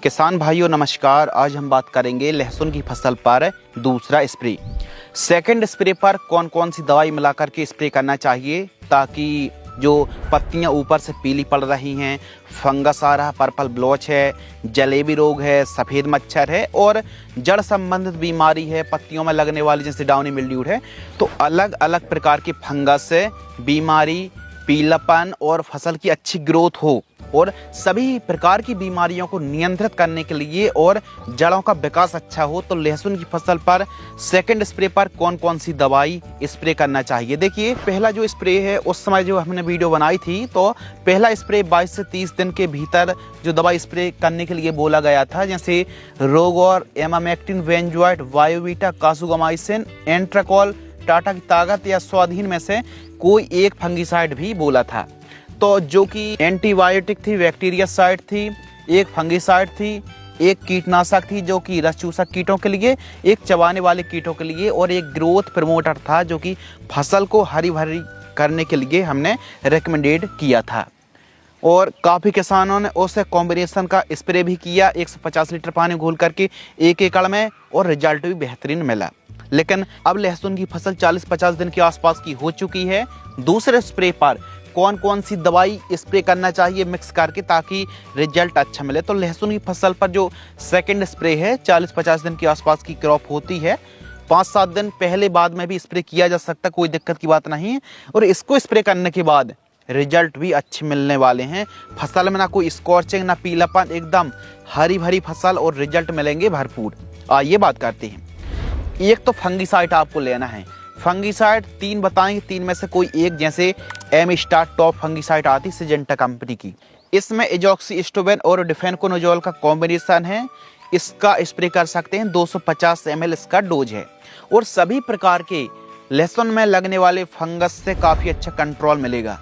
किसान भाइयों नमस्कार। आज हम बात करेंगे लहसुन की फसल पर दूसरा स्प्रे। सेकंड स्प्रे पर कौन कौन सी दवाई मिलाकर के स्प्रे करना चाहिए ताकि जो पत्तियां ऊपर से पीली पड़ रही हैं, फंगस आ रहा, पर्पल ब्लॉच है, जलेबी रोग है, सफ़ेद मच्छर है और जड़ संबंधित बीमारी है, पत्तियों में लगने वाली जैसे डाउनी मिल्ड्यू है, तो अलग अलग प्रकार की फंगस बीमारी, पीलापन और फसल की अच्छी ग्रोथ हो और सभी प्रकार की बीमारियों को नियंत्रित करने के लिए और जड़ों का विकास अच्छा हो, तो लहसुन की फसल पर सेकंड स्प्रे पर कौन कौन सी दवाई स्प्रे करना चाहिए। देखिए, पहला जो स्प्रे है उस समय जो हमने वीडियो बनाई थी तो पहला स्प्रे 22 से 30 दिन के भीतर जो दवाई स्प्रे करने के लिए बोला गया था, जैसे रोगोर, एमामेक्टिन, वेंजोइट, वायोवीटा, कासुगामाइसिन, एंट्राकॉल, टाटा की ताकत या स्वाधीन में से कोई एक फंगिसाइड भी बोला था। तो जो कि एंटीबायोटिक थी, बैक्टीरियासाइड थी, एक फंगिसाइड थी, एक कीटनाशक थी जो कि रस चूसक कीटों के लिए, एक चबाने वाले कीटों के लिए और एक ग्रोथ प्रमोटर था जो कि फसल को हरी भरी करने के लिए हमने रेकमेंडेड किया था। और काफ़ी किसानों ने उस कॉम्बिनेशन का स्प्रे भी किया 150 लीटर पानी घोल करके 1 एकड़ में और रिजल्ट भी बेहतरीन मिला। लेकिन अब लहसुन की फसल 40-50 दिन के आसपास की हो चुकी है। दूसरे स्प्रे पर कौन कौन सी दवाई स्प्रे करना चाहिए मिक्स करके ताकि रिजल्ट अच्छा मिले, तो लहसुन की फसल पर जो सेकंड स्प्रे है 40-50 दिन के आसपास की क्रॉप होती है, 5-7 दिन पहले बाद में भी स्प्रे किया जा सकता, कोई दिक्कत की बात नहीं है। और इसको स्प्रे करने के बाद रिजल्ट भी अच्छे मिलने वाले हैं। फसल में ना कोई स्कॉर्चिंग ना पीलापन, एकदम हरी भरी फसल और रिजल्ट मिलेंगे भरपूर। आइए बात करते हैं। एक तो फंगिसाइड आपको लेना है। फंगिसाइड 3 बताएंगे, 3 में से कोई एक, जैसे एम स्टार टॉप फंगिसाइड आती सिजेंटा कंपनी की, इसमें एजॉक्सिस्ट्रोबिन और डिफेनकोनोजोल का कॉम्बिनेशन है। इसका स्प्रे कर सकते हैं, 250 ml इसका डोज है और सभी प्रकार के लहसुन में लगने वाले फंगस से काफ़ी अच्छा कंट्रोल मिलेगा।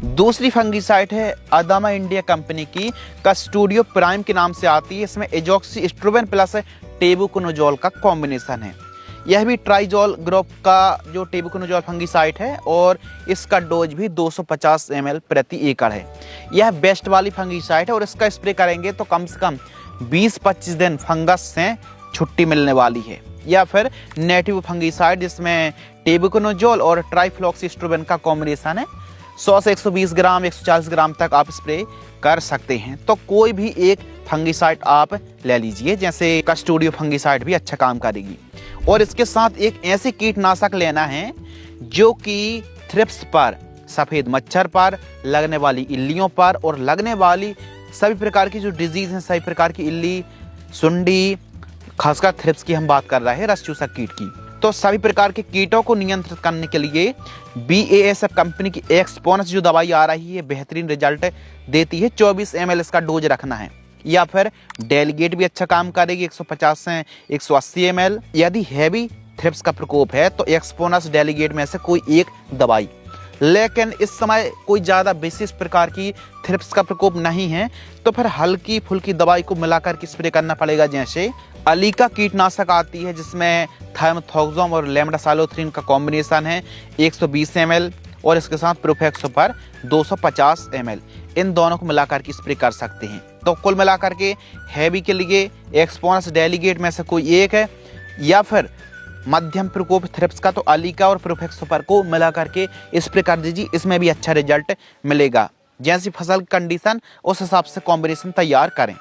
दूसरी फंगिसाइड है अदामा इंडिया कंपनी की, कस्टोडियो प्राइम के नाम से आती है। इसमें एजॉक्सिस्ट्रोबिन प्लस टेबुकोनोजोल का कॉम्बिनेशन है। यह भी ट्राइजोल ग्रुप का जो टेबुकोनोजोल फंगिसाइड है और इसका डोज भी 250 ml प्रति एकड़ है। यह बेस्ट वाली फंगिसाइड है और इसका स्प्रे करेंगे तो कम से कम 20-25 दिन फंगस से छुट्टी मिलने वाली है। या फिर नेटिव फंगिसाइड जिसमें टेबुकोनोजोल और ट्राइफ्लॉक्सिस्ट्रोबिन का कॉम्बिनेशन है, 100 से 120 ग्राम 140 ग्राम तक आप स्प्रे कर सकते हैं। तो कोई भी एक फंगिसाइड आप ले लीजिए, जैसे कस्टोडियो फंगिसाइड भी अच्छा काम करेगी। और इसके साथ एक ऐसे कीटनाशक लेना है जो कि थ्रिप्स पर, सफ़ेद मच्छर पर, लगने वाली इल्लियों पर और लगने वाली सभी प्रकार की जो डिजीज़ हैं, सभी प्रकार की इल्ली, सुंडी, खासकर थ्रिप्स की हम बात कर रहे हैं, रस चूसक कीट की, तो सभी प्रकार के कीटों को नियंत्रित करने के लिए BASF कंपनी की एक्सपोनस जो दवाई आ रही है बेहतरीन रिजल्ट देती है। 24 ml इसका डोज रखना है। या फिर डेलीगेट भी अच्छा काम करेगी, 150 से 180 ml। यदि हैवी थ्रिप्स का प्रकोप है तो एक्सपोनस डेलीगेट में से कोई एक दवाई। लेकिन इस समय कोई ज़्यादा विशेष प्रकार की थ्रिप्स का प्रकोप नहीं है तो फिर हल्की फुल्की दवाई को मिलाकर के स्प्रे करना पड़ेगा। जैसे अलीका कीटनाशक आती है जिसमें थाइमेथॉक्सोम और लेमडासाइलोथ्रीन का कॉम्बिनेशन है, 120 ml और इसके साथ प्रोफेक्सोपर 250 ml। इन दोनों को मिलाकर के स्प्रे कर सकते हैं। तो कुल मिलाकर के हैवी के लिए एक्सपोनस डेलीगेट में से कोई एक है, या फिर मध्यम प्रकोप थ्रिप्स का तो अलीका और प्रोफेक्सोपर को मिलाकर के स्प्रे कर दीजिए, इसमें भी अच्छा रिजल्ट मिलेगा। जैसी फसल कंडीशन उस हिसाब से कॉम्बिनेशन तैयार करें।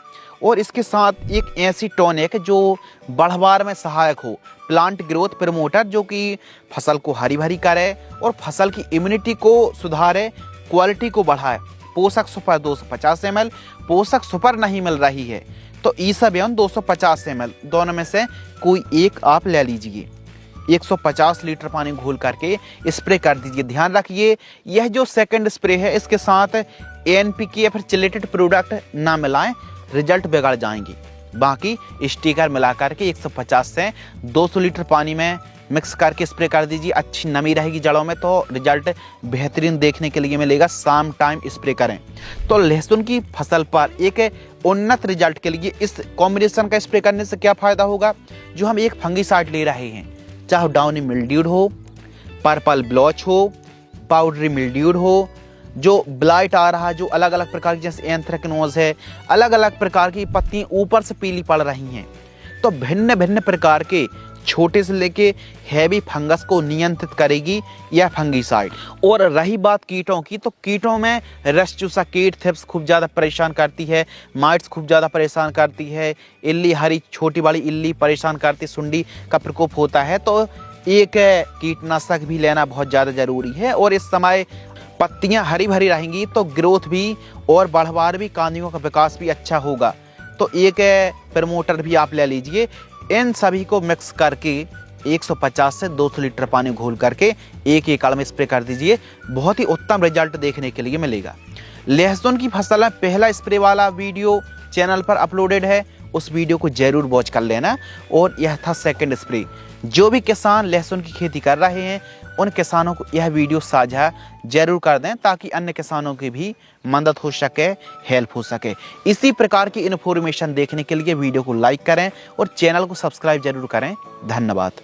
और इसके साथ एक ऐसी टॉनिक जो बढ़वार में सहायक हो, प्लांट ग्रोथ प्रमोटर, जो कि फसल को हरी भरी करे और फसल की इम्यूनिटी को सुधारे, क्वालिटी को बढ़ाए। पोषक सुपर 250 ml, पोषक सुपर नहीं मिल रही है तो ईसाबियन 250 ml, दोनों में से कोई एक आप ले लीजिए। 150 लीटर पानी घोल करके स्प्रे कर दीजिए। ध्यान रखिए, यह जो सेकंड स्प्रे है इसके साथ NPK या फिर चिलेटेड प्रोडक्ट ना मिलाएं, रिजल्ट बिगड़ जाएंगे। बाकी स्टिकर मिलाकर के 150 से 200 लीटर पानी में मिक्स करके स्प्रे कर दीजिए। अच्छी नमी रहेगी जड़ों में तो रिजल्ट बेहतरीन देखने के लिए मिलेगा। शाम टाइम स्प्रे करें। तो लहसुन की फसल पर एक उन्नत रिजल्ट के लिए इस कॉम्बिनेशन का स्प्रे करने से क्या फ़ायदा होगा, जो हम एक फंगिसाइड ले रहे हैं, चाहे डाउनी मिल्ड्यूड हो, पर्पल ब्लॉच हो, पाउडरी मिल्ड्यूड हो, जो ब्लाइट आ रहा है, जो अलग अलग प्रकार की जैसे एंथ्रेक्नोज है, अलग अलग प्रकार की पत्तियां ऊपर से पीली पड़ रही हैं। तो भिन्न भिन्न प्रकार के छोटे से लेके हैवी फंगस को नियंत्रित करेगी यह फंगीसाइड। और रही बात कीटों की, तो कीटों में रस चूसा कीट थ्रिप्स खूब ज़्यादा परेशान करती है, माइट्स खूब ज़्यादा परेशान करती है, इल्ली हरी छोटी बड़ी इल्ली परेशान करती, सुंडी का प्रकोप होता है। तो एक कीटनाशक भी लेना बहुत ज़्यादा ज़रूरी है। और इस समय पत्तियाँ हरी भरी रहेंगी तो ग्रोथ भी और बढ़वार भी, कांदियों का विकास भी अच्छा होगा। तो एक प्रमोटर भी आप ले लीजिए। इन सभी को मिक्स करके 150 से 200 लीटर पानी घोल करके एक एकड़ में स्प्रे कर दीजिए। बहुत ही उत्तम रिजल्ट देखने के लिए मिलेगा। लहसुन की फसल में पहला स्प्रे वाला वीडियो चैनल पर अपलोडेड है, उस वीडियो को जरूर वॉच कर लेना। और यह था सेकंड स्प्रे। जो भी किसान लहसुन की खेती कर रहे हैं उन किसानों को यह वीडियो साझा जरूर कर दें ताकि अन्य किसानों की भी मदद हो सके, हेल्प हो सके। इसी प्रकार की इन्फॉर्मेशन देखने के लिए वीडियो को लाइक करें और चैनल को सब्सक्राइब जरूर करें। धन्यवाद।